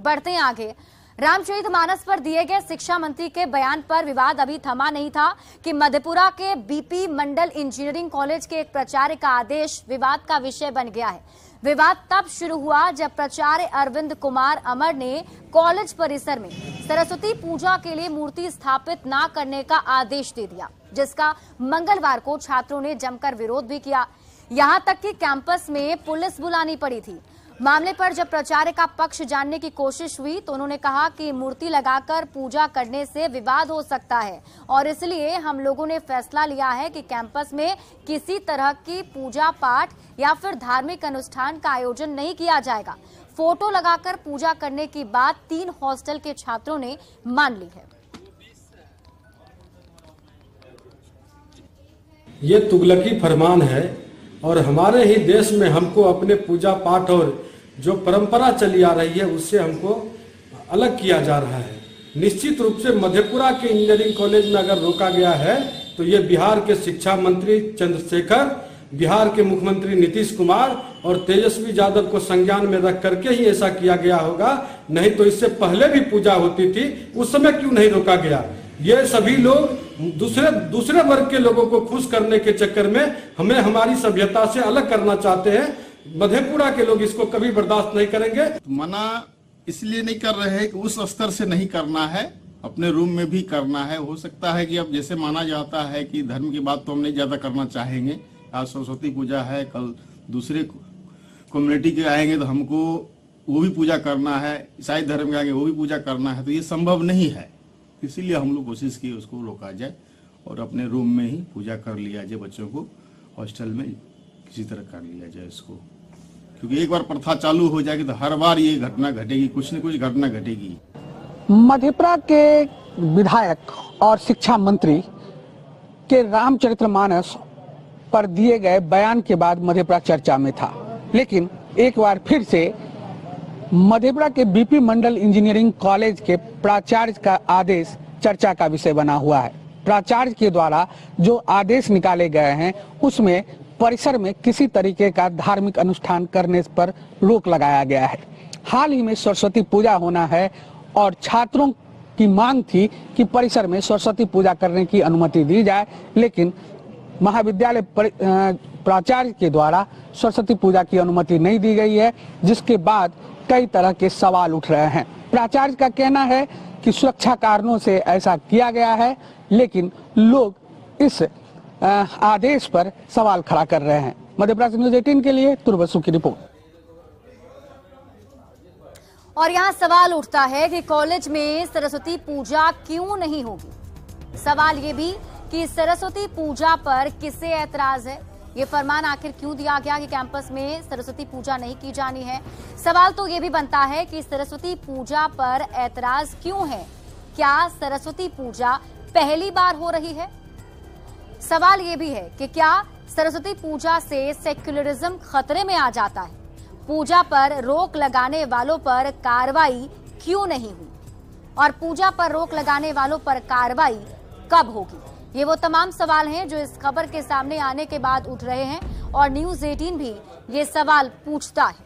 बढ़ते हैं आगे। रामचरितमानस पर दिए गए शिक्षा मंत्री के बयान पर विवाद अभी थमा नहीं था कि मधेपुरा के बीपी मंडल इंजीनियरिंग कॉलेज के एक प्राचार्य का आदेश विवाद का विषय बन गया है। विवाद तब शुरू हुआ जब प्राचार्य अरविंद कुमार अमर ने कॉलेज परिसर में सरस्वती पूजा के लिए मूर्ति स्थापित न करने का आदेश दे दिया, जिसका मंगलवार को छात्रों ने जमकर विरोध भी किया। यहां तक कि कैंपस में पुलिस बुलानी पड़ी थी। मामले पर जब प्राचार्य का पक्ष जानने की कोशिश हुई तो उन्होंने कहा कि मूर्ति लगाकर पूजा करने से विवाद हो सकता है और इसलिए हम लोगों ने फैसला लिया है कि कैंपस में किसी तरह की पूजा पाठ या फिर धार्मिक अनुष्ठान का आयोजन नहीं किया जाएगा। फोटो लगाकर पूजा करने की बात 3 हॉस्टल के छात्रों ने मान ली है। ये तुगलकी फरमान है और हमारे ही देश में हमको अपने पूजा पाठ और जो परंपरा चली आ रही है उससे हमको अलग किया जा रहा है। निश्चित रूप से मधेपुरा के इंजीनियरिंग कॉलेज में अगर रोका गया है तो ये बिहार के शिक्षा मंत्री चंद्रशेखर, बिहार के मुख्यमंत्री नीतीश कुमार और तेजस्वी यादव को संज्ञान में रख करके ही ऐसा किया गया होगा, नहीं तो इससे पहले भी पूजा होती थी, उस समय क्यों नहीं रोका गया। ये सभी लोग दूसरे वर्ग के लोगों को खुश करने के चक्कर में हमें हमारी सभ्यता से अलग करना चाहते हैं। मधेपुरा के लोग इसको कभी बर्दाश्त नहीं करेंगे। मना इसलिए नहीं कर रहे हैं कि उस स्तर से नहीं करना है, अपने रूम में भी करना है। हो सकता है कि अब जैसे माना जाता है कि धर्म की बात तो हम नहीं ज्यादा करना चाहेंगे। आज सरस्वती पूजा है, कल दूसरे कम्युनिटी के आएंगे तो हमको वो भी पूजा करना है, ईसाई धर्म के आएंगे वो भी पूजा करना है, तो ये संभव नहीं है। इसीलिए हम लोग कोशिश की उसको रोका जाए और अपने रूम में ही पूजा कर लिया जाए। बच्चों को हॉस्टल में किसी तरह कर लिया जाए इसको, क्योंकि एक बार प्रथा चालू हो जाएगी तो हर बार ये घटना घटेगी, कुछ न कुछ घटना घटेगी। मधेपुरा के विधायक और शिक्षा मंत्री के रामचरितमानस पर दिए गए बयान के बाद मधेपुरा चर्चा में था, लेकिन एक बार फिर से मधेपुरा के बीपी मंडल इंजीनियरिंग कॉलेज के प्राचार्य का आदेश चर्चा का विषय बना हुआ है। प्राचार्य के द्वारा जो आदेश निकाले गए हैं उसमें परिसर में किसी तरीके का धार्मिक अनुष्ठान करने पर रोक लगाया गया है। हाल ही में सरस्वती पूजा होना है और छात्रों की मांग थी कि परिसर में सरस्वती पूजा करने की अनुमति दी जाए, लेकिन महाविद्यालय प्राचार्य के द्वारा सरस्वती पूजा की अनुमति नहीं दी गई है, जिसके बाद कई तरह के सवाल उठ रहे हैं। प्राचार्य का कहना है कि सुरक्षा कारणों से ऐसा किया गया है, लेकिन लोग इस आदेश पर सवाल खड़ा कर रहे हैं। मधेपुरा से न्यूज़ 18 के लिए तुर्बसु की रिपोर्ट। और यहाँ सवाल उठता है कि कॉलेज में सरस्वती पूजा क्यों नहीं होगी। सवाल ये भी कि सरस्वती पूजा पर किसे ऐतराज है, ये फरमान आखिर क्यों दिया गया कि कैंपस में सरस्वती पूजा नहीं की जानी है। सवाल तो ये भी बनता है कि सरस्वती पूजा पर ऐतराज क्यों है, क्या सरस्वती पूजा पहली बार हो रही है। सवाल ये भी है कि क्या सरस्वती पूजा से सेक्युलरिज्म खतरे में आ जाता है, पूजा पर रोक लगाने वालों पर कार्रवाई क्यों नहीं हुई और पूजा पर रोक लगाने वालों पर कार्रवाई कब होगी। ये वो तमाम सवाल हैं जो इस खबर के सामने आने के बाद उठ रहे हैं और न्यूज़ 18 भी ये सवाल पूछता है।